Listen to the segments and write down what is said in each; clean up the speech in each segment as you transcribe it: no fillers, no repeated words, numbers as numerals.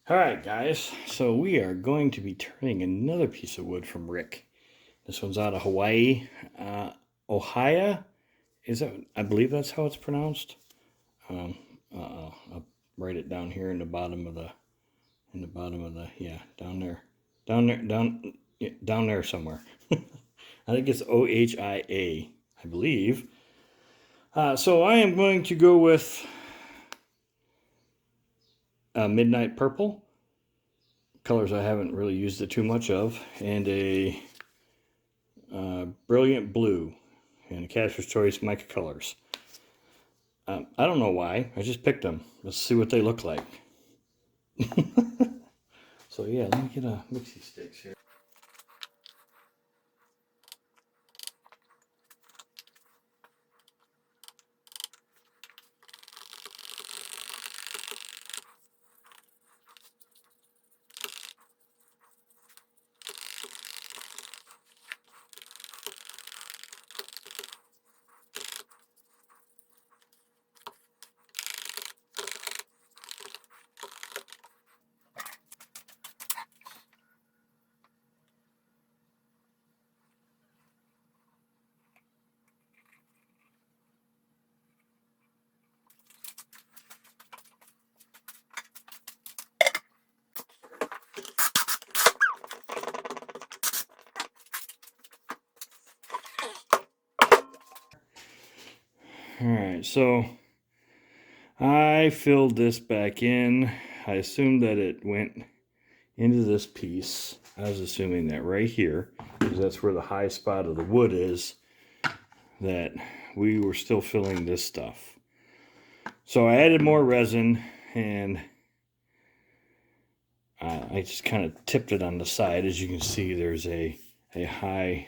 Alright guys, so we are going to be turning another piece of wood from Rick. This one's out of Hawaii. Ohia? I believe that's how it's pronounced. I'll write it down here in the bottom of the, yeah, down there. Down there somewhere. I think it's Ohia, I believe. So I am going to go with Midnight Purple, colors I haven't really used it too much of, and a Brilliant Blue, and a Cactus Choice Mica colors. I don't know why, I just picked them. Let's see what they look like. So yeah, let me get a mixie sticks here. Alright, so I filled this back in. I assumed that it went into this piece. I was assuming that right here, because that's where the high spot of the wood is, that we were still filling this stuff. So I added more resin, and I just kind of tipped it on the side. As you can see, there's a high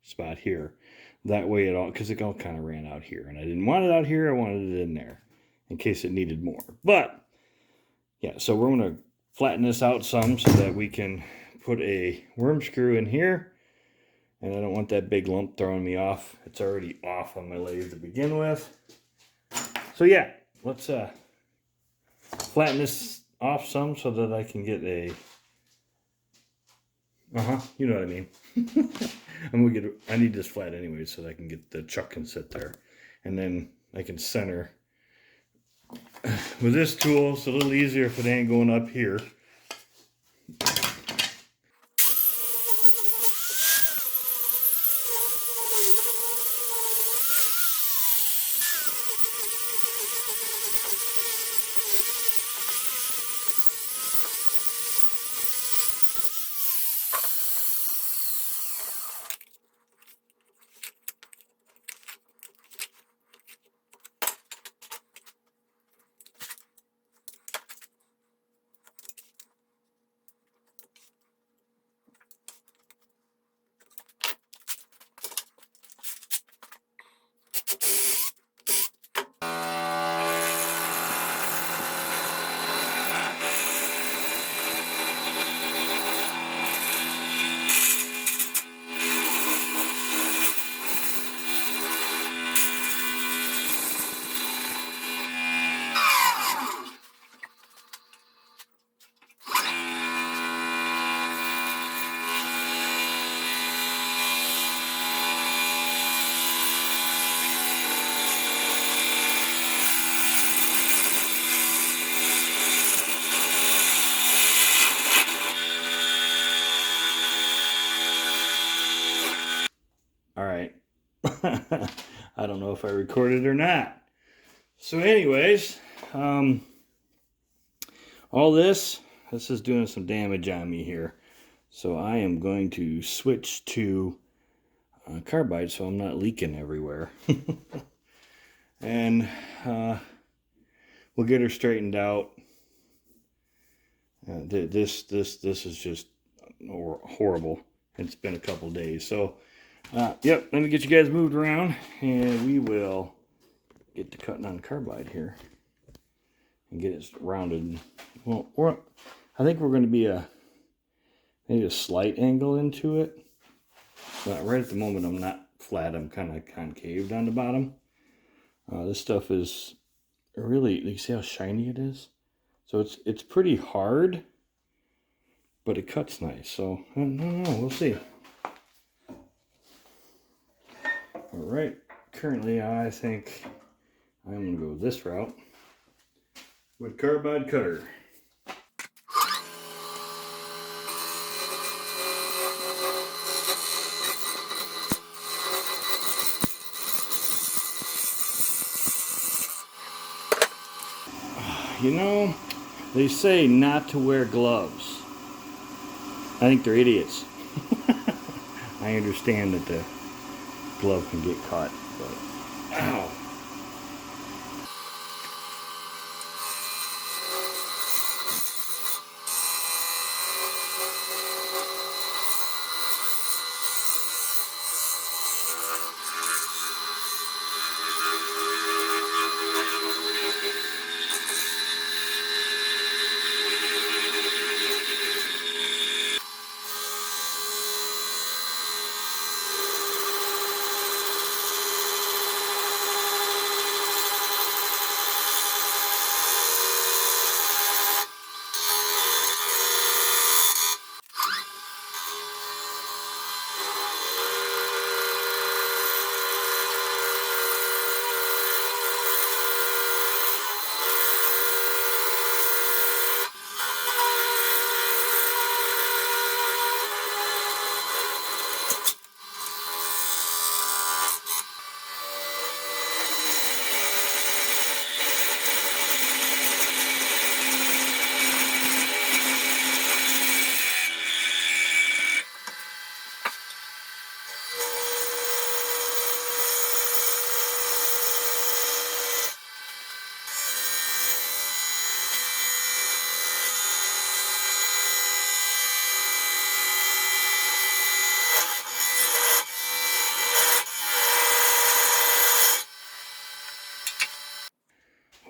spot here. That way it all, because it all kind of ran out here, and I didn't want it out here, I wanted it in there in case it needed more. But yeah, so we're going to flatten this out some so that we can put a worm screw in here, and I don't want that big lump throwing me off. It's already off on my lathe to begin with. So yeah, let's flatten this off some so that I can get a you know what I mean. I need this flat anyway so that I can get the chuck can sit there, and then I can center with this tool. It's a little easier if it ain't going up here. All right. I don't know if I recorded or not. So anyways, all this is doing some damage on me here. So I am going to switch to carbide so I'm not leaking everywhere. And we'll get her straightened out. This is just horrible. It's been a couple days. So yep, let me get you guys moved around, and we will get to cutting on carbide here and get it rounded. Well, I think we're going to be maybe a slight angle into it, but right at the moment I'm not flat. I'm kind of concaved on the bottom. This stuff is really, you see how shiny it is? So it's pretty hard, but it cuts nice. So I don't know, we'll see. All right, currently I think I'm gonna go this route with carbide cutter. You know, they say not to wear gloves. I think they're idiots. I understand that the glove can get caught, but ow.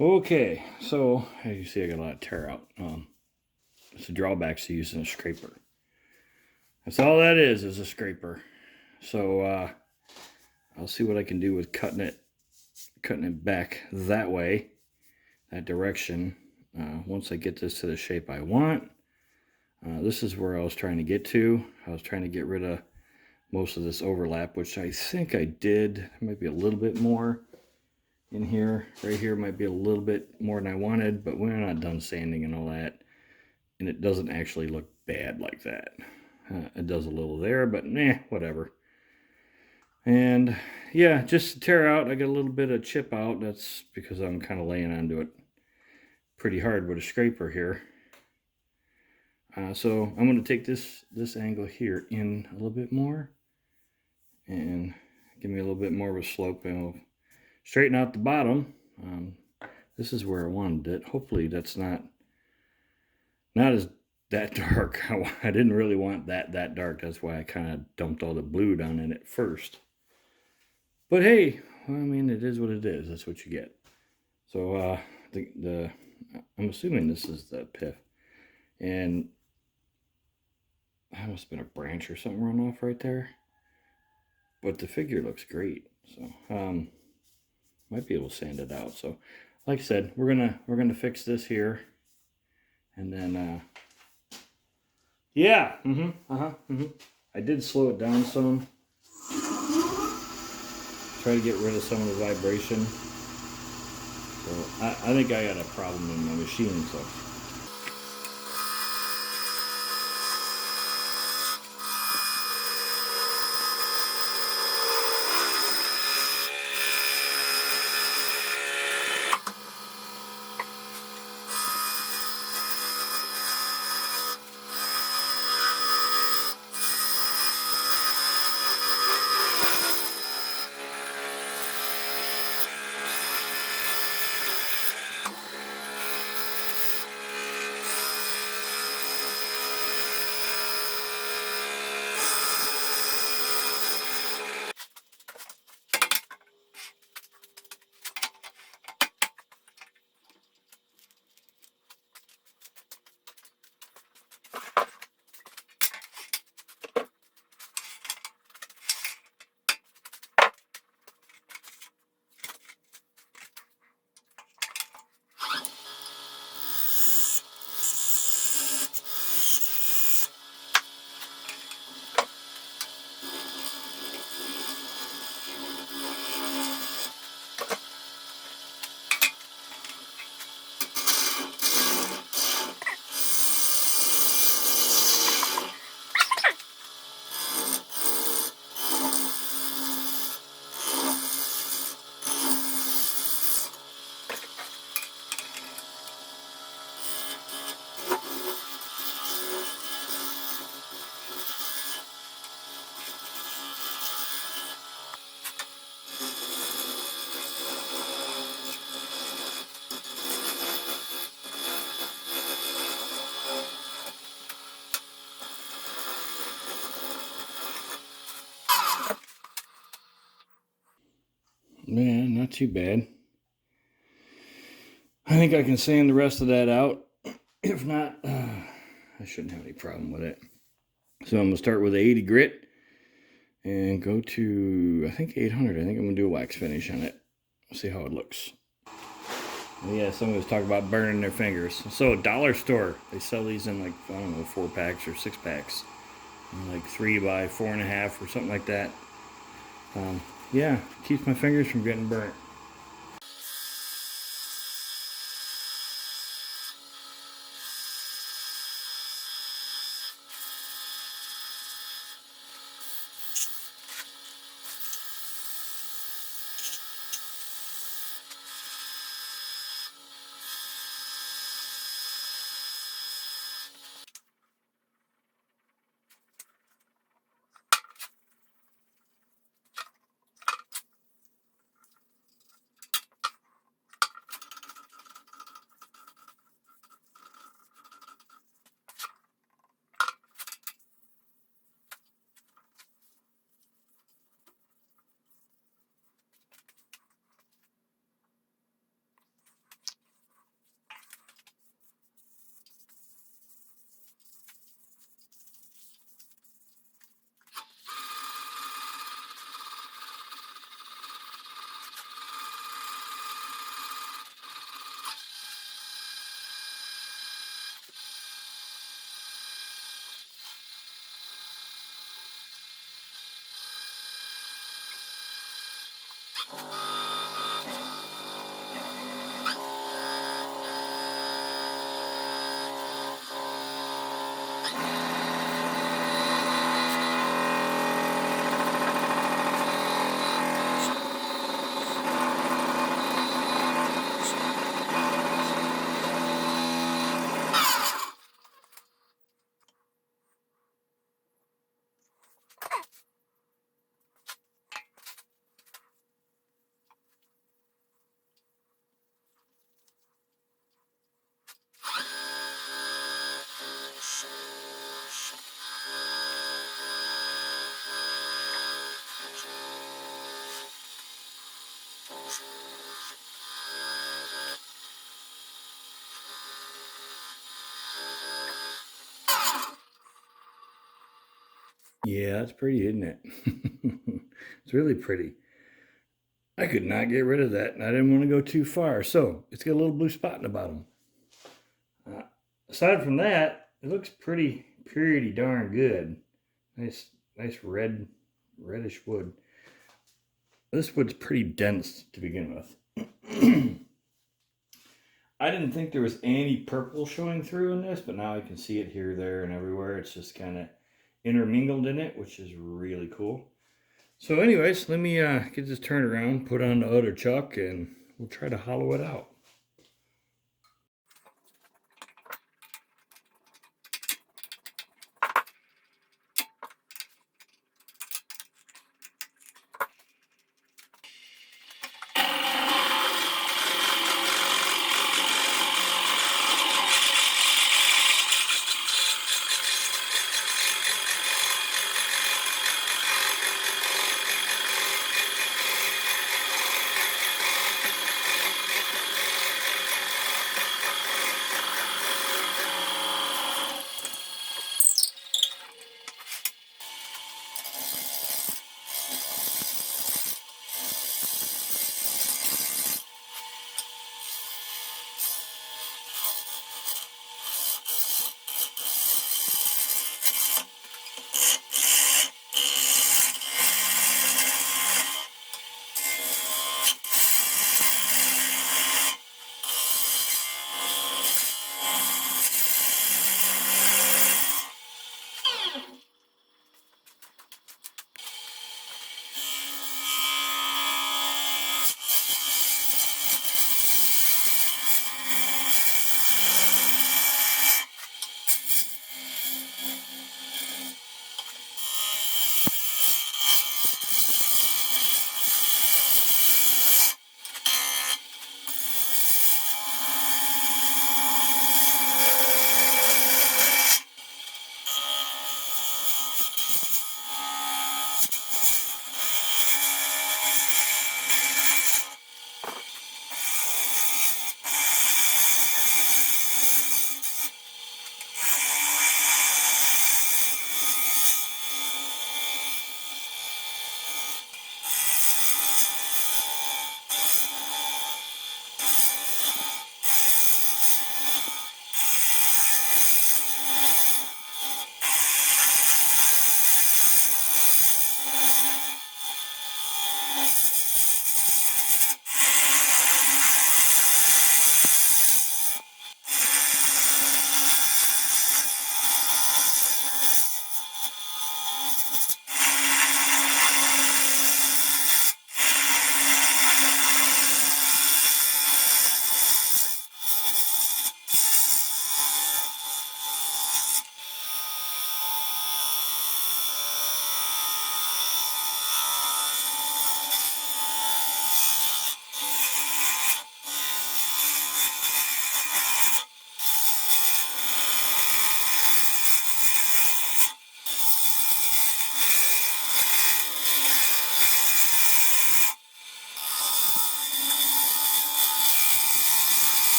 Okay, so as you see, I got a lot of tear out. It's the drawbacks to using a scraper. That's all that is a scraper. So I'll see what I can do with cutting it back that way, that direction. Once I get this to the shape I want. This is where I was trying to get to. I was trying to get rid of most of this overlap, which I think I did. There might be a little bit more in here. Right here might be a little bit more than I wanted, but we're not done sanding and all that. And it doesn't actually look bad like that. It does a little there, but whatever. And yeah, just to tear out, I got a little bit of chip out. That's because I'm kind of laying onto it pretty hard with a scraper here. So I'm going to take this angle here in a little bit more and give me a little bit more of a slope, and we'll straighten out the bottom. This is where I wanted it. Hopefully that's not as that dark. I didn't really want that dark. That's why I kind of dumped all the blue down in it first. But hey, I mean, it is what it is. That's what you get. So I'm assuming this is the pith, and that must have been a branch or something run off right there. But the figure looks great. So might be able to sand it out. So like I said, we're gonna fix this here, and then yeah, I did slow it down some. Try to get rid of some of the vibration. So I think I got a problem in my machine, so. not too bad. I think I can sand the rest of that out. If not, I shouldn't have any problem with it. So I'm going to start with 80 grit and go to, I think 800. I think I'm going to do a wax finish on it. See how it looks. And yeah, someone was talking about burning their fingers. So dollar store, they sell these in like, I don't know, 4-packs or 6-packs. Like 3 by 4.5 or something like that. Yeah, keeps my fingers from getting burnt. Yeah, that's pretty, isn't it? It's really pretty. I could not get rid of that, and I didn't want to go too far. So it's got a little blue spot in the bottom. Aside from that, it looks pretty darn good. Nice reddish wood. This wood's pretty dense to begin with. I didn't think there was any purple showing through in this, but now I can see it here, there, and everywhere. It's just kind of intermingled in it, which is really cool. So anyways, let me get this turned around, put on the other chuck, and we'll try to hollow it out.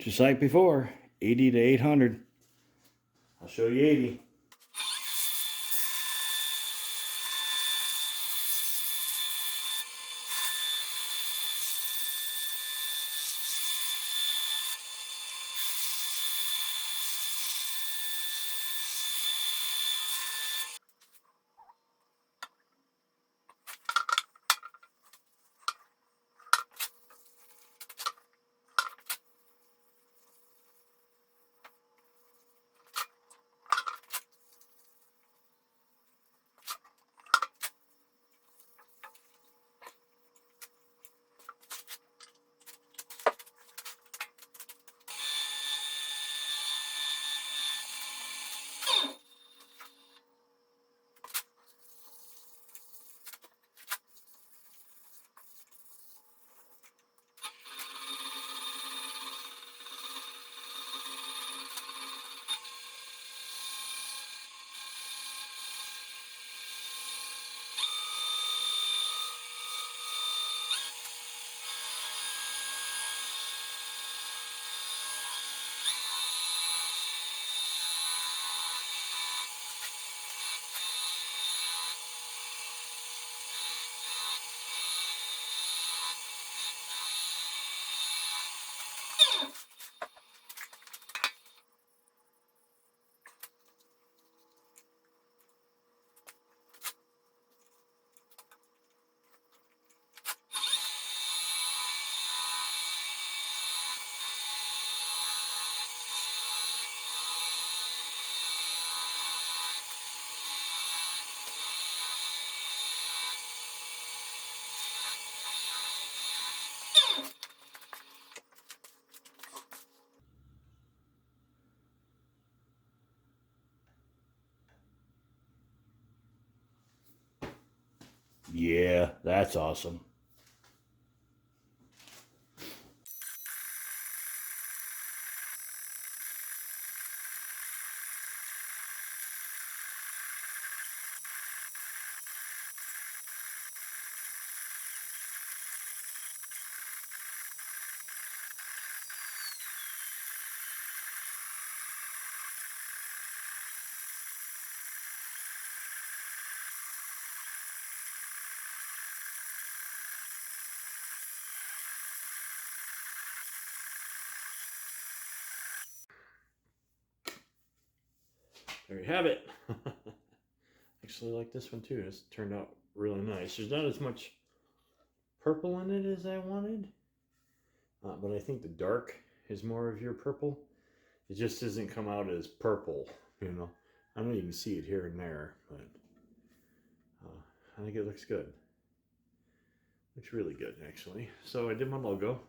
Just like before, 80 to 800. I'll show you 80. Yeah, that's awesome. There you have it. Actually like this one too. This turned out really nice. There's not as much purple in it as I wanted, but I think the dark is more of your purple. It just doesn't come out as purple, you know. I know you can see it here and there, but I think it looks good. Looks really good, actually. So I did my logo.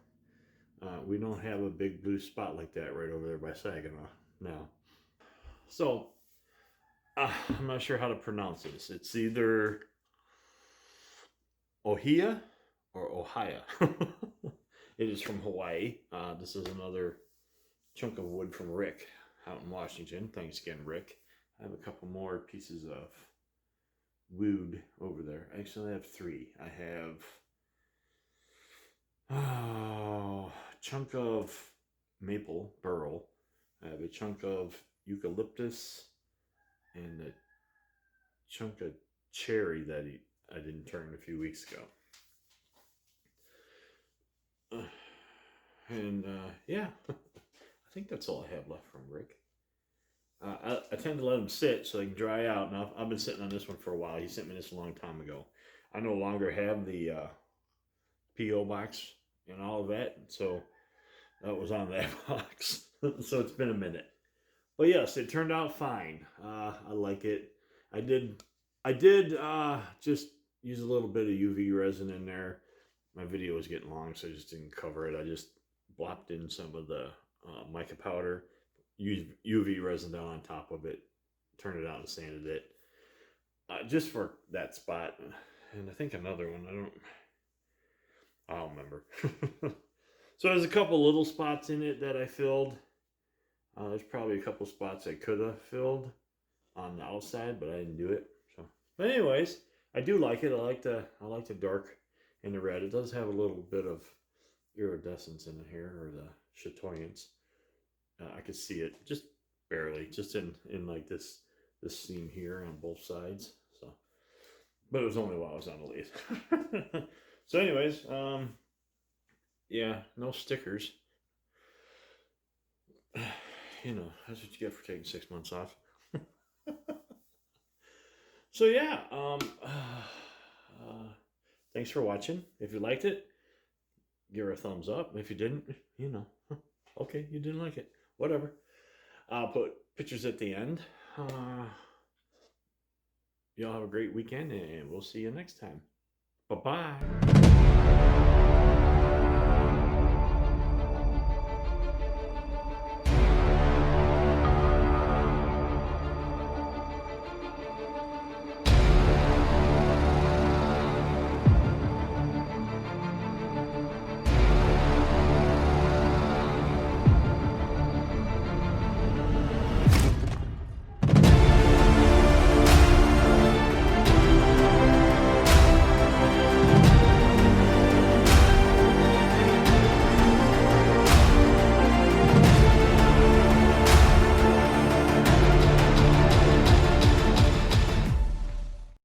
We don't have a big blue spot like that right over there by Saginaw now. So I'm not sure how to pronounce this. It's either Ohia or Ohia. It is from Hawaii. This is another chunk of wood from Rick out in Washington. Thanks again, Rick. I have a couple more pieces of wood over there. Actually, I have three. I have a chunk of maple burl. I have a chunk of eucalyptus and a chunk of cherry that I didn't turn a few weeks ago. Yeah, I think that's all I have left from Rick. I tend to let them sit so they can dry out. Now, I've been sitting on this one for a while. He sent me this a long time ago. I no longer have the P.O. box and all of that, so that was on that box. So it's been a minute. But yes, it turned out fine. I like it. I did just use a little bit of UV resin in there. My video was getting long, so I just didn't cover it. I just blopped in some of the mica powder, used UV resin down on top of it, turned it out and sanded it. Just for that spot. And I think another one, I don't remember. So there's a couple little spots in it that I filled. There's probably a couple spots I could have filled on the outside, but I didn't do it. So, but anyways, I do like it. I like the dark and the red. It does have a little bit of iridescence in it here, or the chatoyance. I could see it just barely, just in like this seam here on both sides. So, but it was only while I was on the lathe. So, anyways, yeah, no stickers. You know, that's what you get for taking 6 months off. So yeah, thanks for watching. If you liked it, give her a thumbs up. If you didn't, you know, okay, you didn't like it. Whatever. I'll put pictures at the end. Y'all have a great weekend, and we'll see you next time. Bye-bye.